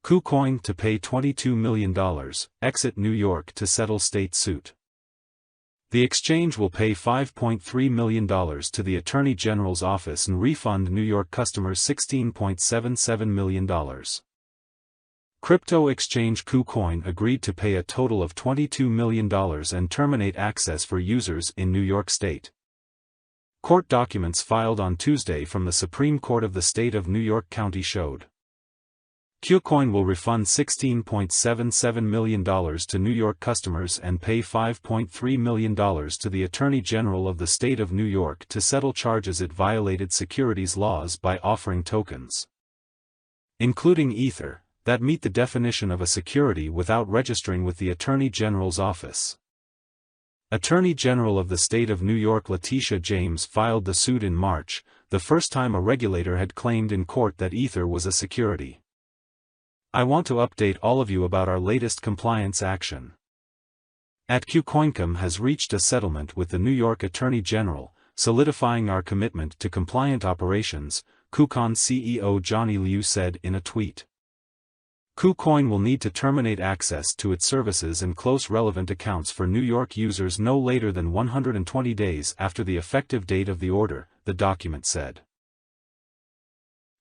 KuCoin to pay $22 million, exit New York to settle state suit. The exchange will pay $5.3 million to the Attorney General's office and refund New York customers $16.77 million. Crypto exchange KuCoin agreed to pay a total of $22 million and terminate access for users in New York State. Court documents filed on Tuesday from the Supreme Court of the State of New York County showed KuCoin will refund $16.77 million to New York customers and pay $5.3 million to the Attorney General of the State of New York to settle charges it violated securities laws by offering tokens, including Ether, that meet the definition of a security without registering with the Attorney General's office. Attorney General of the State of New York Letitia James filed the suit in March, the first time a regulator had claimed in court that Ether was a security. I want to update all of you about our latest compliance action. KuCoincom has reached a settlement with the New York Attorney General, solidifying our commitment to compliant operations, KuCoin CEO Johnny Liu said in a tweet. KuCoin will need to terminate access to its services and close relevant accounts for New York users no later than 120 days after the effective date of the order, the document said.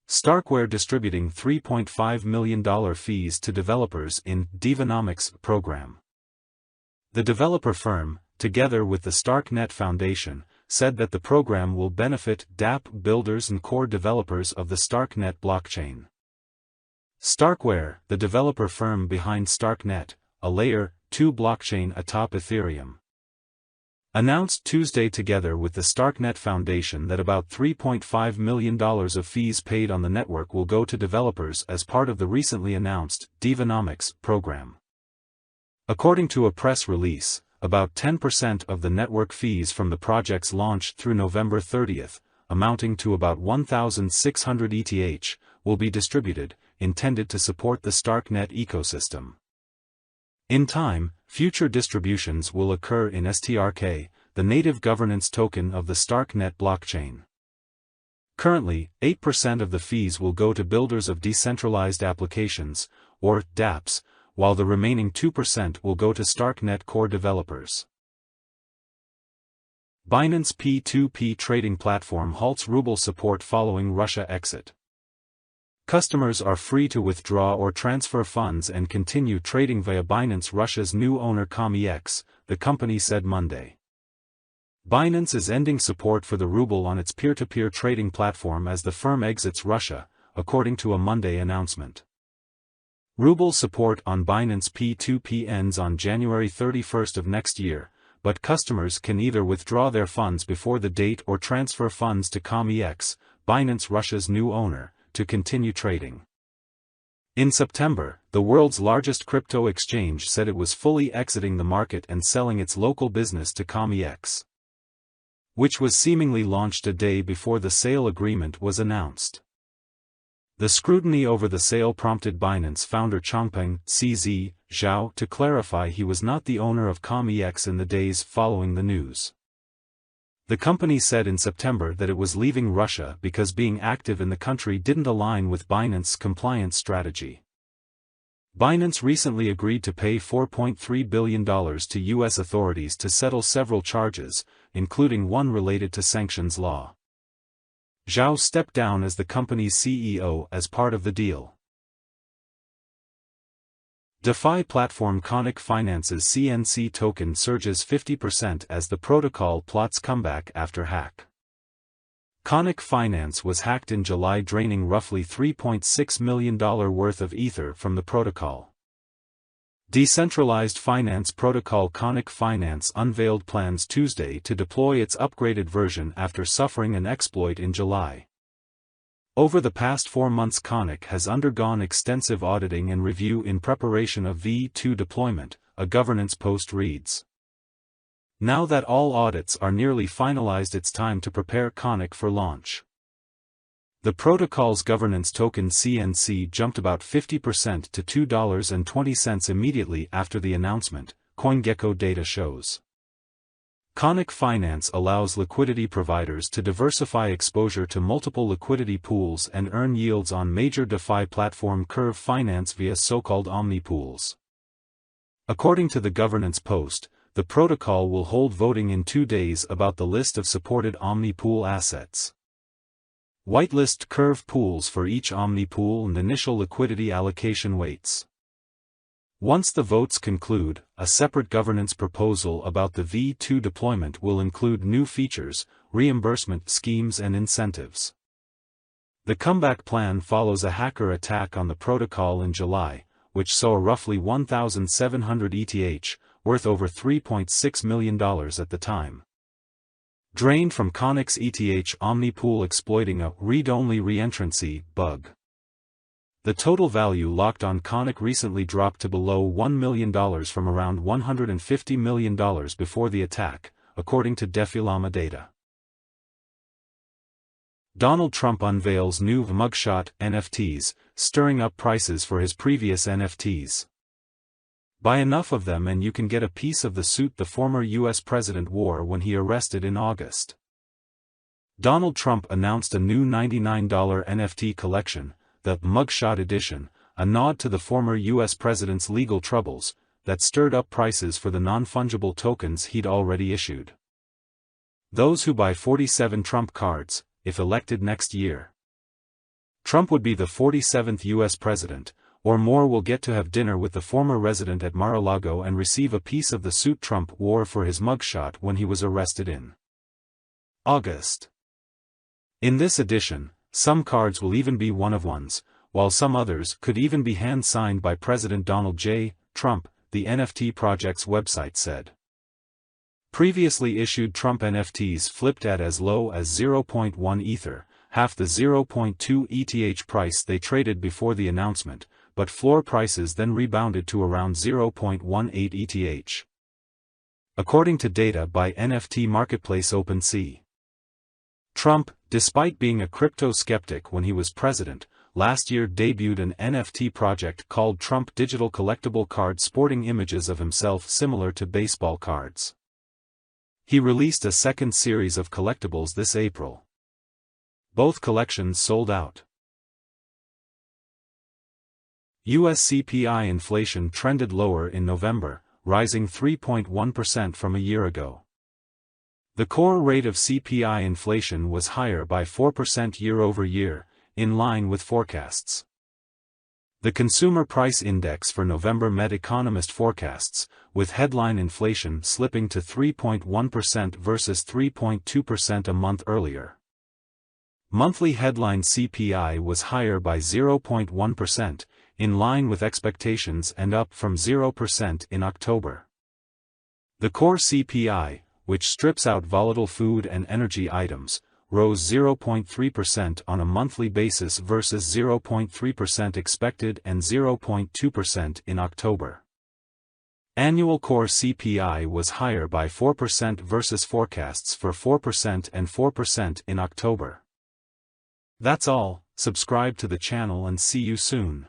Starkware distributing $3.5 million fees to developers in Devonomics program. The developer firm, together with the StarkNet Foundation, said that the program will benefit dApp builders and core developers of the StarkNet blockchain. Starkware, the developer firm behind StarkNet, a Layer 2 blockchain atop Ethereum, announced Tuesday together with the StarkNet Foundation that about $3.5 million of fees paid on the network will go to developers as part of the recently announced Devonomics program. According to a press release, about 10% of the network fees from the project's launch through November 30, amounting to about 1,600 ETH, will be distributed, intended to support the StarkNet ecosystem. In time, future distributions will occur in STRK, the native governance token of the StarkNet blockchain. Currently, 8% of the fees will go to builders of decentralized applications, or dApps, while the remaining 2% will go to StarkNet core developers. Binance P2P trading platform halts ruble support following Russia exit. Customers are free to withdraw or transfer funds and continue trading via Binance Russia's new owner CommEx, the company said Monday. Binance is ending support for the ruble on its peer-to-peer trading platform as the firm exits Russia, according to a Monday announcement. Ruble support on Binance P2P ends on January 31 of next year, but customers can either withdraw their funds before the date or transfer funds to CommEx, Binance Russia's new owner, to continue trading. In September, the world's largest crypto exchange said it was fully exiting the market and selling its local business to CommEx, which was seemingly launched a day before the sale agreement was announced. The scrutiny over the sale prompted Binance founder Changpeng CZ Zhao to clarify he was not the owner of CommEx in the days following the news. The company said in September that it was leaving Russia because being active in the country didn't align with Binance's compliance strategy. Binance recently agreed to pay $4.3 billion to U.S. authorities to settle several charges, including one related to sanctions law. Zhao stepped down as the company's CEO as part of the deal. DeFi platform Conic Finance's CNC token surges 50% as the protocol plots comeback after hack. Conic Finance was hacked in July, draining roughly $3.6 million worth of Ether from the protocol. Decentralized finance protocol Conic Finance unveiled plans Tuesday to deploy its upgraded version after suffering an exploit in July. Over the past 4 months, Conic has undergone extensive auditing and review in preparation of V2 deployment, a governance post reads. Now that all audits are nearly finalized, it's time to prepare Conic for launch. The protocol's governance token CNC jumped about 50% to $2.20 immediately after the announcement, CoinGecko data shows. Conic Finance allows liquidity providers to diversify exposure to multiple liquidity pools and earn yields on major DeFi platform Curve Finance via so-called omnipools. According to the governance post, the protocol will hold voting in 2 days about the list of supported omnipool assets. Whitelist Curve pools for each omnipool and initial liquidity allocation weights. Once the votes conclude, a separate governance proposal about the V2 deployment will include new features, reimbursement schemes and incentives. The comeback plan follows a hacker attack on the protocol in July, which saw roughly 1,700 ETH, worth over $3.6 million at the time, drained from Conic's ETH omnipool exploiting a read-only reentrancy bug. The total value locked on Conic recently dropped to below $1 million from around $150 million before the attack, according to Defilama data. Donald Trump unveils new mugshot NFTs, stirring up prices for his previous NFTs. Buy enough of them and you can get a piece of the suit the former U.S. president wore when he arrested in August. Donald Trump announced a new $99 NFT collection, the Mugshot Edition, a nod to the former U.S. president's legal troubles, that stirred up prices for the non-fungible tokens he'd already issued. Those who buy 47 Trump cards, if elected next year. Trump would be the 47th U.S. president, or more, will get to have dinner with the former resident at Mar-a-Lago and receive a piece of the suit Trump wore for his mugshot when he was arrested in August. In this edition, some cards will even be one-of-ones, while some others could even be hand-signed by President Donald J. Trump, the NFT project's website said. Previously issued Trump NFTs flipped at as low as 0.1 Ether, half the 0.2 ETH price they traded before the announcement, but floor prices then rebounded to around 0.18 ETH. According to data by NFT marketplace OpenSea. Trump, despite being a crypto skeptic when he was president, last year debuted an NFT project called Trump Digital Collectible Card sporting images of himself similar to baseball cards. He released a second series of collectibles this April. Both collections sold out. US CPI inflation trended lower in November, rising 3.1% from a year ago. The core rate of CPI inflation was higher by 4% year-over-year, in line with forecasts. The Consumer Price Index for November met economist forecasts, with headline inflation slipping to 3.1% versus 3.2% a month earlier. Monthly headline CPI was higher by 0.1%, in line with expectations and up from 0% in October. The core CPI, which strips out volatile food and energy items, rose 0.3% on a monthly basis versus 0.3% expected and 0.2% in October. Annual core CPI was higher by 4% versus forecasts for 4% and 4% in October. That's all, subscribe to the channel and see you soon.